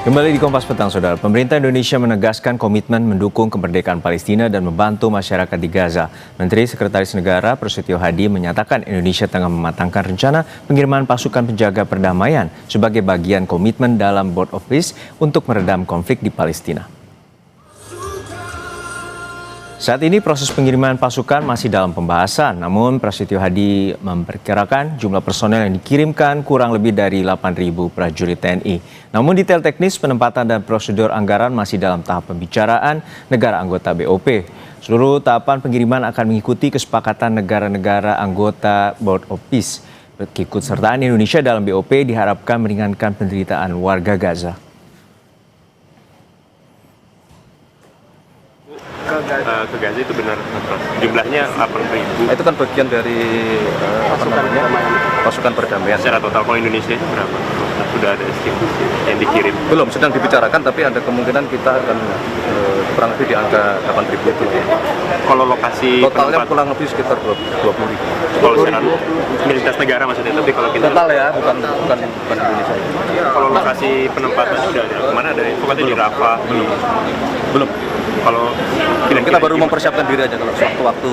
Kembali di Kompas Petang, Saudara. Pemerintah Indonesia menegaskan komitmen mendukung kemerdekaan Palestina dan membantu masyarakat di Gaza. Menteri Sekretaris Negara Prasetyo Hadi menyatakan Indonesia tengah mematangkan rencana pengiriman pasukan penjaga perdamaian sebagai bagian komitmen dalam Board of Peace untuk meredam konflik di Palestina. Saat ini proses pengiriman pasukan masih dalam pembahasan, namun Prasetyo Hadi memperkirakan jumlah personel yang dikirimkan kurang lebih dari 8.000 prajurit TNI. Namun detail teknis penempatan dan prosedur anggaran masih dalam tahap pembicaraan negara anggota BOP. Seluruh tahapan pengiriman akan mengikuti kesepakatan negara-negara anggota Board of Peace. Keikutsertaan Indonesia dalam BOP diharapkan meringankan penderitaan warga Gaza. Ke Gaza itu benar jumlahnya 8.000. Itu kan bagian dari pasukan perdamaian. Secara total kalau Indonesia itu berapa? Sudah ada estimasi yang dikirim? Belum, sedang dibicarakan, tapi ada kemungkinan kita akan kurang lebih di angka 8.000 itu. Kalau lokasi totalnya kurang lebih sekitar 20.000. Kalau secara militas negara maksudnya, tapi kalau kita total ya, bukan Indonesia. Kalau lokasi penempatannya udah ada kemana? Ada info katanya di Rafah. Belum. Kalau kita baru mempersiapkan diri aja kalau sewaktu-waktu.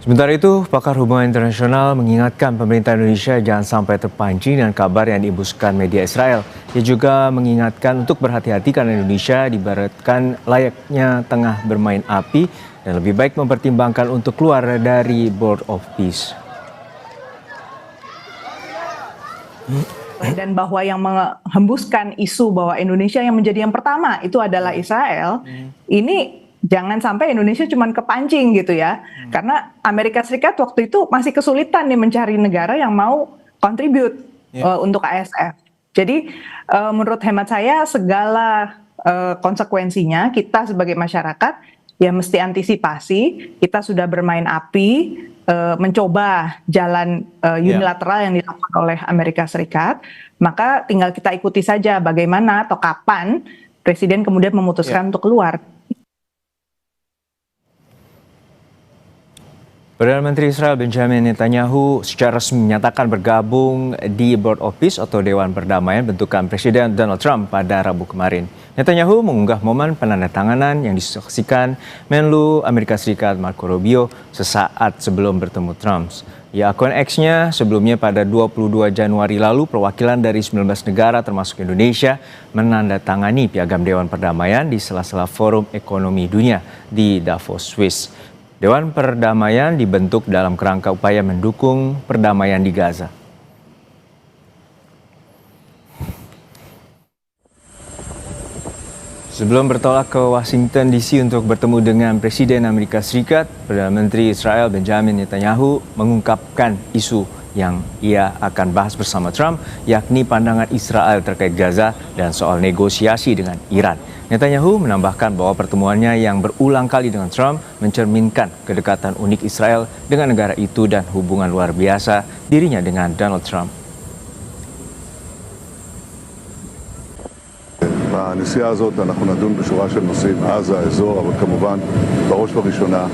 Sementara itu, pakar hubungan internasional mengingatkan pemerintah Indonesia jangan sampai terpancing dengan kabar yang diembuskan media Israel. Ia juga mengingatkan untuk berhati-hati karena Indonesia diibaratkan layaknya tengah bermain api dan lebih baik mempertimbangkan untuk keluar dari Board of Peace. Dan bahwa yang menghembuskan isu bahwa Indonesia yang menjadi yang pertama itu adalah Israel, ini jangan sampai Indonesia cuma kepancing gitu ya. Karena Amerika Serikat waktu itu masih kesulitan nih mencari negara yang mau kontribut untuk ASF. Jadi menurut hemat saya segala konsekuensinya kita sebagai masyarakat ya mesti antisipasi. Kita sudah bermain api, mencoba jalan unilateral yang dilakukan oleh Amerika Serikat, maka tinggal kita ikuti saja bagaimana atau kapan Presiden kemudian memutuskan untuk keluar. Perdana Menteri Israel Benjamin Netanyahu secara resmi menyatakan bergabung di Board of Peace atau Dewan Perdamaian bentukan Presiden Donald Trump pada Rabu kemarin. Netanyahu mengunggah momen penandatanganan yang disaksikan Menlu Amerika Serikat Marco Rubio sesaat sebelum bertemu Trump. Di akun X-nya sebelumnya pada 22 Januari lalu perwakilan dari 19 negara termasuk Indonesia menandatangani Piagam Dewan Perdamaian di sela-sela Forum Ekonomi Dunia di Davos, Swiss. Dewan Perdamaian dibentuk dalam kerangka upaya mendukung perdamaian di Gaza. Sebelum bertolak ke Washington DC untuk bertemu dengan Presiden Amerika Serikat, Perdana Menteri Israel Benjamin Netanyahu mengungkapkan isu yang ia akan bahas bersama Trump, yakni pandangan Israel terkait Gaza dan soal negosiasi dengan Iran. Netanyahu menambahkan bahwa pertemuannya yang berulang kali dengan Trump mencerminkan kedekatan unik Israel dengan negara itu dan hubungan luar biasa dirinya dengan Donald Trump. בנסיעה הזאת אנחנו נדון בשורה של נושאים, עזה, האזור, אבל כמובן בראש ובראשונה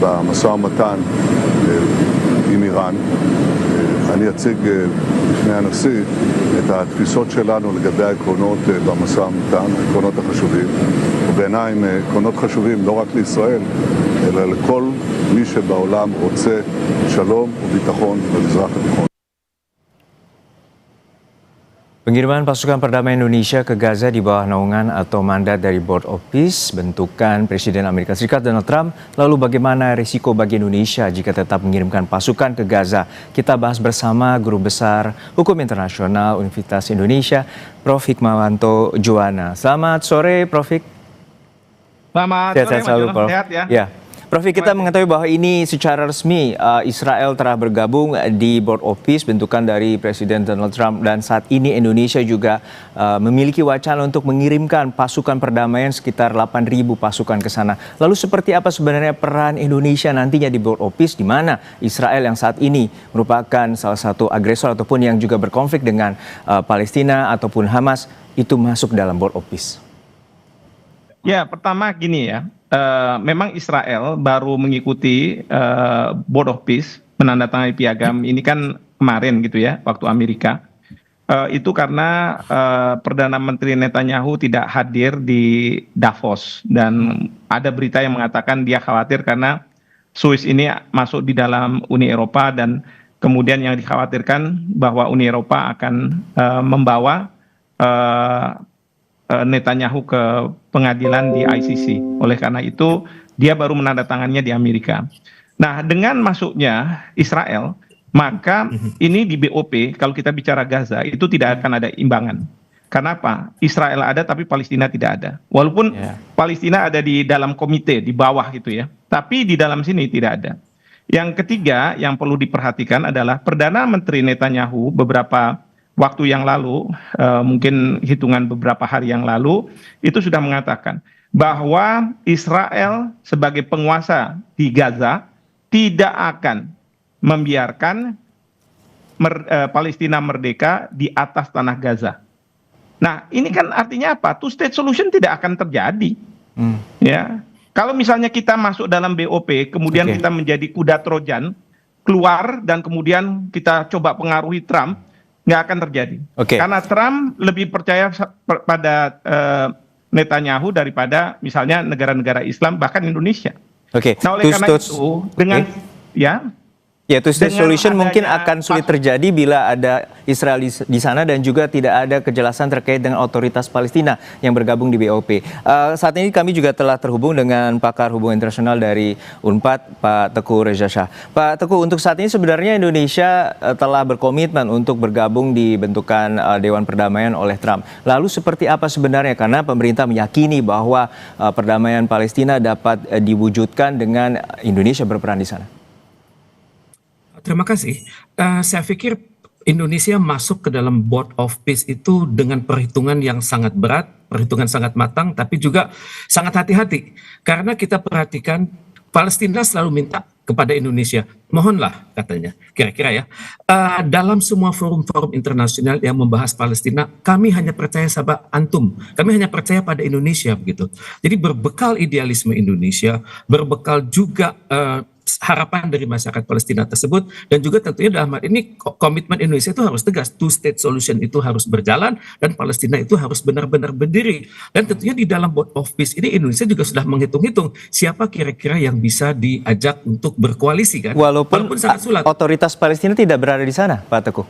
במשא ומתן עם איראן. אני אציג בפני הנשיא את התפיסות שלנו לגבי העקרונות במשא ומתן, העקרונות החשובים, ובעיניי הם עקרונות חשובים לא רק לישראל, אלא לכל מי שבעולם רוצה שלום וביטחון במזרח התיכון. Pengiriman pasukan perdamaian Indonesia ke Gaza di bawah naungan atau mandat dari Board of Peace bentukan Presiden Amerika Serikat Donald Trump. Lalu bagaimana risiko bagi Indonesia jika tetap mengirimkan pasukan ke Gaza? Kita bahas bersama Guru Besar Hukum Internasional Universitas Indonesia, Prof. Hikmawanto Juwana. Selamat sore, Prof. Selamat sore, Mas Jono. Sehat ya? Ya. Prof, kita mengetahui bahwa ini secara resmi Israel telah bergabung di Board of Peace bentukan dari Presiden Donald Trump dan saat ini Indonesia juga memiliki wacana untuk mengirimkan pasukan perdamaian sekitar 8.000 pasukan ke sana. Lalu seperti apa sebenarnya peran Indonesia nantinya di Board of Peace di mana Israel yang saat ini merupakan salah satu agresor ataupun yang juga berkonflik dengan Palestina ataupun Hamas itu masuk dalam Board of Peace? Ya, pertama gini ya. Memang Israel baru mengikuti Board of Peace menandatangani piagam ini kan kemarin gitu ya, waktu Amerika. itu karena Perdana Menteri Netanyahu tidak hadir di Davos, dan ada berita yang mengatakan dia khawatir karena Swiss ini masuk di dalam Uni Eropa, dan kemudian yang dikhawatirkan bahwa Uni Eropa akan membawa Netanyahu ke pengadilan di ICC. Oleh karena itu dia baru menandatangannya di Amerika. Nah, dengan masuknya Israel, maka ini di BOP, kalau kita bicara Gaza, itu tidak akan ada imbangan. Kenapa? Israel ada tapi Palestina tidak ada. Walaupun Palestina ada di dalam komite, di bawah gitu ya. Tapi di dalam sini tidak ada. Yang ketiga yang perlu diperhatikan adalah Perdana Menteri Netanyahu beberapa waktu yang lalu, mungkin hitungan beberapa hari yang lalu, itu sudah mengatakan bahwa Israel sebagai penguasa di Gaza tidak akan membiarkan Palestina merdeka di atas tanah Gaza. Nah, ini kan artinya apa? Two state solution tidak akan terjadi. Ya, kalau misalnya kita masuk dalam BOP, kemudian kita menjadi kuda Trojan, keluar dan kemudian kita coba pengaruhi Trump, nggak akan terjadi. Karena Trump lebih percaya pada Netanyahu daripada misalnya negara-negara Islam, bahkan Indonesia. Nah, oleh karena itu, dengan Ya, two-state solution mungkin akan sulit terjadi bila ada Israel di sana dan juga tidak ada kejelasan terkait dengan otoritas Palestina yang bergabung di BOP. Saat ini kami juga telah terhubung dengan pakar hubungan internasional dari UNPAD, Pak Teguh Reza Shah. Pak Teguh, untuk saat ini sebenarnya Indonesia telah berkomitmen untuk bergabung di bentukan Dewan Perdamaian oleh Trump. Lalu seperti apa sebenarnya? Karena pemerintah meyakini bahwa perdamaian Palestina dapat diwujudkan dengan Indonesia berperan di sana. Terima kasih. Saya pikir Indonesia masuk ke dalam Board of Peace itu dengan perhitungan yang sangat berat, perhitungan sangat matang, tapi juga sangat hati-hati. Karena kita perhatikan Palestina selalu minta kepada Indonesia, mohonlah katanya, kira-kira ya, dalam semua forum-forum internasional yang membahas Palestina, kami hanya percaya sama antum, kami hanya percaya pada Indonesia begitu. Jadi berbekal idealisme Indonesia, berbekal juga harapan dari masyarakat Palestina tersebut, dan juga tentunya dalam hal ini komitmen Indonesia itu harus tegas, two state solution itu harus berjalan dan Palestina itu harus benar-benar berdiri. Dan tentunya di dalam Board of Peace ini Indonesia juga sudah menghitung-hitung siapa kira-kira yang bisa diajak untuk berkoalisi kan. Walaupun sangat sulit. Otoritas Palestina tidak berada di sana, Pak Teguh.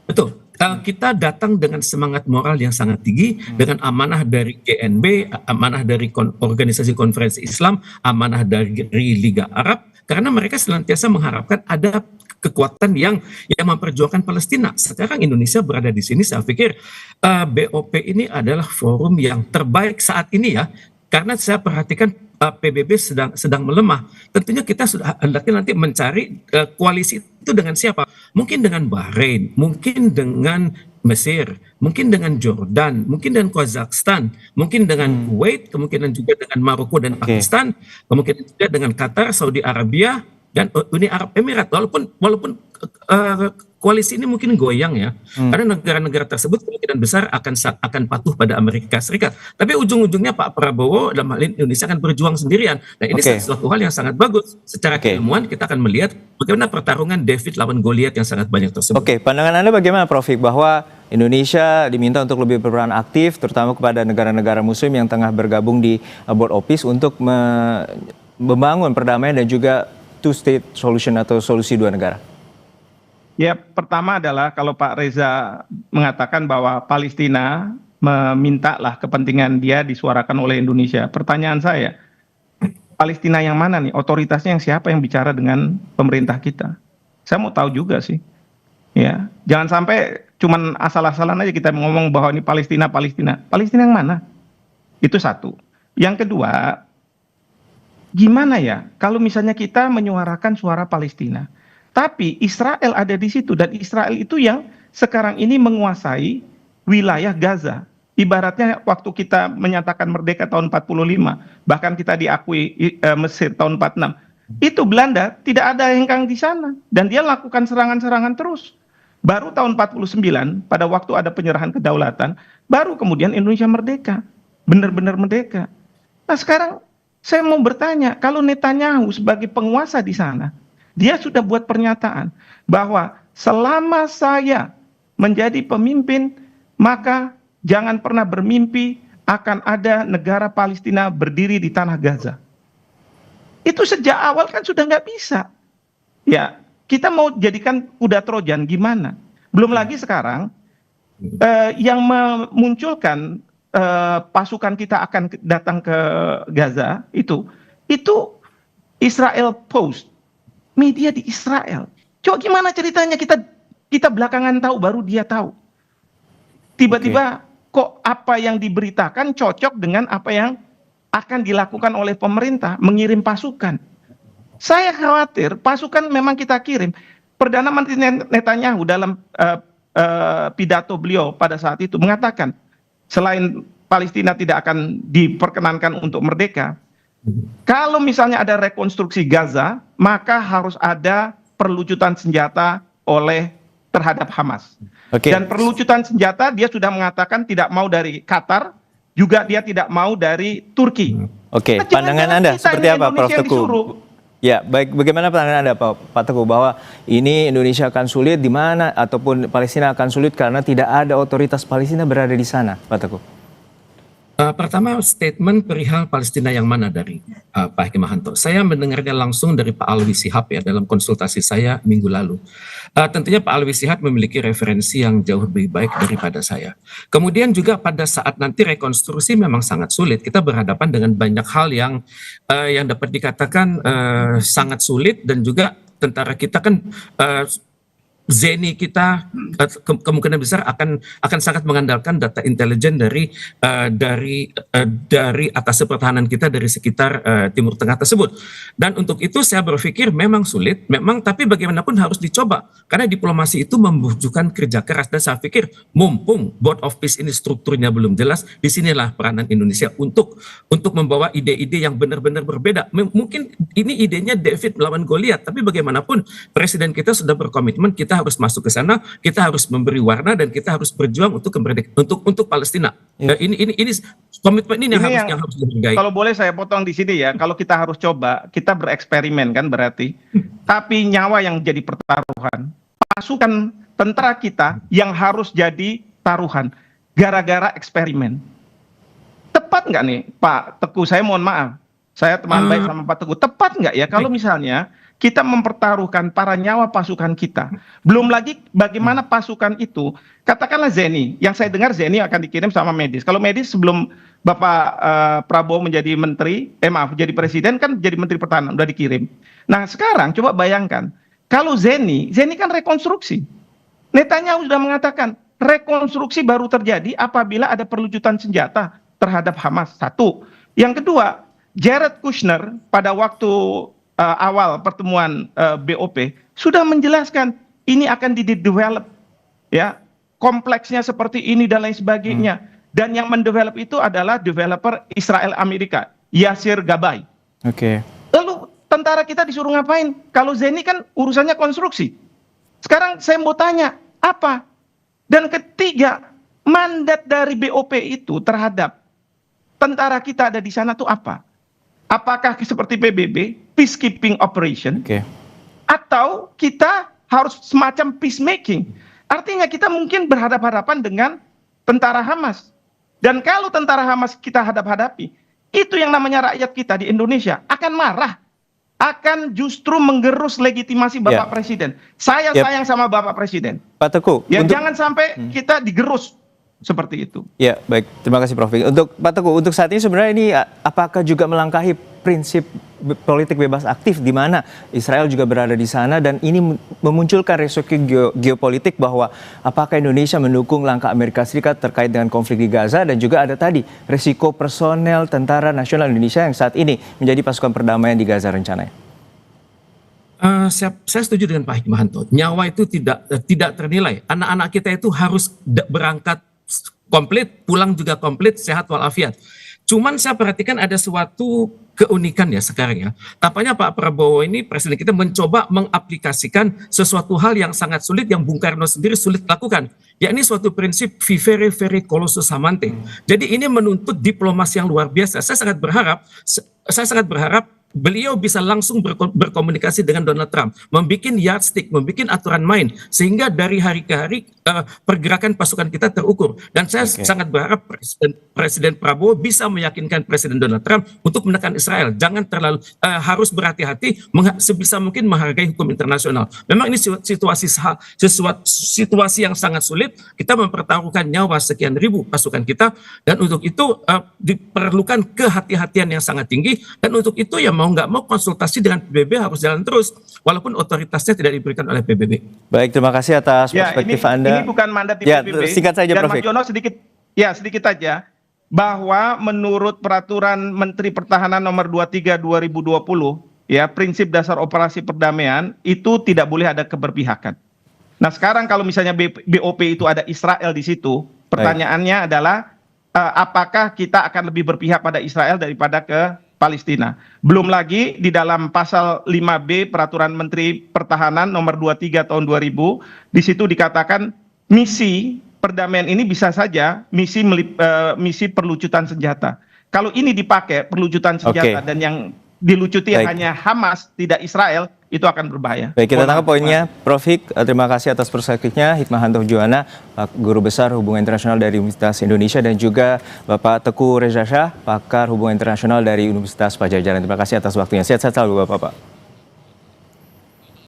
Betul. Kita datang dengan semangat moral yang sangat tinggi, dengan amanah dari GNB, amanah dari Organisasi Konferensi Islam, amanah dari Liga Arab, karena mereka senantiasa mengharapkan ada kekuatan yang memperjuangkan Palestina. Sekarang Indonesia berada di sini, saya pikir BOP ini adalah forum yang terbaik saat ini ya, karena saya perhatikan PBB sedang melemah. Tentunya kita sudah hendaknya nanti mencari koalisi itu dengan siapa? Mungkin dengan Bahrain, mungkin dengan Mesir, mungkin dengan Jordan, mungkin dengan Kazakhstan, mungkin dengan Kuwait, kemungkinan juga dengan Maroko dan Pakistan, kemungkinan juga dengan Qatar, Saudi Arabia, dan Uni Arab Emirat. Walaupun koalisi ini mungkin goyang ya, karena negara-negara tersebut kemungkinan besar akan patuh pada Amerika Serikat. Tapi ujung-ujungnya Pak Prabowo dalam hal ini Indonesia akan berjuang sendirian. Nah, ini sesuatu hal yang sangat bagus. Secara keilmuan kita akan melihat bagaimana pertarungan David lawan Goliat yang sangat banyak tersebut. Pandangan Anda bagaimana, Prof. bahwa Indonesia diminta untuk lebih berperan aktif, terutama kepada negara-negara Muslim yang tengah bergabung di Board of Peace untuk membangun perdamaian dan juga two-state solution atau solusi dua negara? Ya, pertama adalah kalau Pak Reza mengatakan bahwa Palestina memintalah kepentingan dia disuarakan oleh Indonesia. Pertanyaan saya, Palestina yang mana nih? Otoritasnya yang siapa yang bicara dengan pemerintah kita? Saya mau tahu juga sih. Ya, jangan sampai cuman asal-asalan aja kita ngomong bahwa ini Palestina. Palestina yang mana? Itu satu. Yang kedua, gimana ya kalau misalnya kita menyuarakan suara Palestina, tapi Israel ada di situ, dan Israel itu yang sekarang ini menguasai wilayah Gaza. Ibaratnya waktu kita menyatakan merdeka tahun 45, bahkan kita diakui Mesir tahun 46, itu Belanda tidak ada hengkang di sana, dan dia lakukan serangan-serangan terus. Baru tahun 49, pada waktu ada penyerahan kedaulatan, baru kemudian Indonesia merdeka, benar-benar merdeka. Nah sekarang saya mau bertanya, kalau Netanyahu sebagai penguasa di sana, dia sudah buat pernyataan bahwa selama saya menjadi pemimpin, maka jangan pernah bermimpi akan ada negara Palestina berdiri di tanah Gaza. Itu sejak awal kan sudah nggak bisa. Ya, kita mau jadikan kuda Trojan gimana? Belum lagi sekarang yang memunculkan pasukan kita akan datang ke Gaza itu Israel Post, media di Israel. Coba gimana ceritanya, kita belakangan tahu, baru dia tahu. Tiba-tiba kok apa yang diberitakan cocok dengan apa yang akan dilakukan oleh pemerintah, mengirim pasukan. Saya khawatir pasukan memang kita kirim. Perdana Menteri Netanyahu dalam pidato beliau pada saat itu mengatakan, selain Palestina tidak akan diperkenankan untuk merdeka, kalau misalnya ada rekonstruksi Gaza, maka harus ada perlucutan senjata terhadap Hamas. Dan perlucutan senjata dia sudah mengatakan tidak mau dari Qatar, juga dia tidak mau dari Turki. Oke, pandangan Anda seperti apa, Prof. Teguh? Ya, baik. Bagaimana pandangan Anda, Pak Teguh, bahwa ini Indonesia akan sulit di mana ataupun Palestina akan sulit karena tidak ada otoritas Palestina berada di sana, Pak Teguh? Pertama, statement perihal Palestina yang mana dari Pak Hikmahanto. Saya mendengarnya langsung dari Pak Alwi Shihab ya dalam konsultasi saya minggu lalu. Tentunya Pak Alwi Shihab memiliki referensi yang jauh lebih baik daripada saya. Kemudian juga pada saat nanti rekonstruksi memang sangat sulit. Kita berhadapan dengan banyak hal yang dapat dikatakan sangat sulit, dan juga tentara kita kan Zeni kita kemungkinan besar akan sangat mengandalkan data intelijen dari atas pertahanan kita dari sekitar Timur Tengah tersebut. Dan untuk itu saya berpikir memang sulit, tapi bagaimanapun harus dicoba karena diplomasi itu membutuhkan kerja keras, dan saya pikir mumpung Board of Peace ini strukturnya belum jelas, disinilah peranan Indonesia untuk membawa ide-ide yang benar-benar berbeda. Mungkin ini idenya David melawan Goliat, tapi bagaimanapun Presiden kita sudah berkomitmen, kita harus masuk ke sana, kita harus memberi warna, dan kita harus berjuang untuk untuk Palestina. Ini komitmen ini yang harus dihargai. Kalau boleh saya potong di sini ya, kalau kita harus coba, kita bereksperimen kan berarti, tapi nyawa yang jadi pertaruhan, pasukan tentara kita yang harus jadi taruhan, gara-gara eksperimen. Tepat nggak nih Pak Teguh? Saya mohon maaf, saya teman baik sama Pak Teguh. Tepat nggak ya kalau misalnya kita mempertaruhkan para nyawa pasukan kita? Belum lagi bagaimana pasukan itu, katakanlah Zeni, yang saya dengar Zeni akan dikirim sama medis. Kalau medis sebelum Bapak Prabowo menjadi jadi presiden kan jadi menteri pertahanan, udah dikirim. Nah sekarang coba bayangkan, kalau Zeni kan rekonstruksi. Netanyahu sudah mengatakan, rekonstruksi baru terjadi apabila ada perlucutan senjata terhadap Hamas. Satu. Yang kedua, Jared Kushner pada waktu awal pertemuan BOP sudah menjelaskan ini akan di-develop ya, kompleksnya seperti ini dan lain sebagainya. Dan yang mendevelop itu adalah developer Israel Amerika, Yasir Gabay. Lalu tentara kita disuruh ngapain? Kalau Zeni kan urusannya konstruksi. Sekarang saya mau tanya, apa? Dan ketiga, mandat dari BOP itu terhadap tentara kita ada di sana tuh apa? Apakah seperti PBB, peacekeeping operation, atau kita harus semacam peacemaking? Artinya kita mungkin berhadapan-hadapan dengan tentara Hamas. Dan kalau tentara Hamas kita hadap-hadapi, itu yang namanya rakyat kita di Indonesia akan marah, akan justru menggerus legitimasi Bapak Presiden. Saya sayang sama Bapak Presiden. Pak Teguh, jangan sampai kita digerus seperti itu. Ya, baik. Terima kasih Prof. Untuk Pak Teguh, untuk saat ini sebenarnya ini apakah juga melangkahi prinsip politik bebas aktif di mana Israel juga berada di sana, dan ini memunculkan resiko geopolitik bahwa apakah Indonesia mendukung langkah Amerika Serikat terkait dengan konflik di Gaza, dan juga ada tadi resiko personel Tentara Nasional Indonesia yang saat ini menjadi pasukan perdamaian di Gaza rencananya. Saya setuju dengan Pak Hikmahanto. Nyawa itu tidak ternilai. Anak-anak kita itu harus berangkat komplit, pulang juga komplit, sehat walafiat. Cuman saya perhatikan ada suatu keunikan ya sekarang ya. Tampaknya Pak Prabowo ini, presiden kita, mencoba mengaplikasikan sesuatu hal yang sangat sulit, yang Bung Karno sendiri sulit lakukan. Yakni suatu prinsip vivere vere colossus amante. Jadi ini menuntut diplomasi yang luar biasa. Saya sangat berharap beliau bisa langsung berkomunikasi dengan Donald Trump, membuat yardstick, membuat aturan main, sehingga dari hari ke hari pergerakan pasukan kita terukur. Dan saya sangat berharap Presiden Prabowo bisa meyakinkan Presiden Donald Trump untuk menekan Israel. Jangan terlalu harus berhati-hati, sebisa mungkin menghargai hukum internasional. Memang ini situasi yang sangat sulit. Kita mempertaruhkan nyawa sekian ribu pasukan kita, dan untuk itu diperlukan kehati-hatian yang sangat tinggi. Dan untuk itu ya mau nggak mau konsultasi dengan PBB harus jalan terus, walaupun otoritasnya tidak diberikan oleh PBB. Baik, terima kasih atas perspektif Anda. Ini bukan mandat di Ya, PBB. singkat saja, Dan Prof. Mas Jono sedikit aja, bahwa menurut peraturan Menteri Pertahanan nomor 23 2020, ya, prinsip dasar operasi perdamaian itu tidak boleh ada keberpihakan. Nah, sekarang kalau misalnya BOP itu ada Israel di situ, pertanyaannya adalah apakah kita akan lebih berpihak pada Israel daripada ke Palestina. Belum lagi di dalam pasal 5B peraturan Menteri Pertahanan nomor 23 tahun 2000, di situ dikatakan misi perdamaian ini bisa saja misi perlucutan senjata. Kalau ini dipakai perlucutan senjata dan yang dilucuti hanya Hamas, tidak Israel, itu akan berbahaya. Baik, kita tangkap poinnya, Prof. Hik. Terima kasih atas perspektifnya. Hikmahanto Juwana, Guru Besar Hubungan Internasional dari Universitas Indonesia, dan juga Bapak Teguh Reza Shah, Pakar Hubungan Internasional dari Universitas Padjadjaran. Terima kasih atas waktunya. Sehat-sehat selalu, Bapak.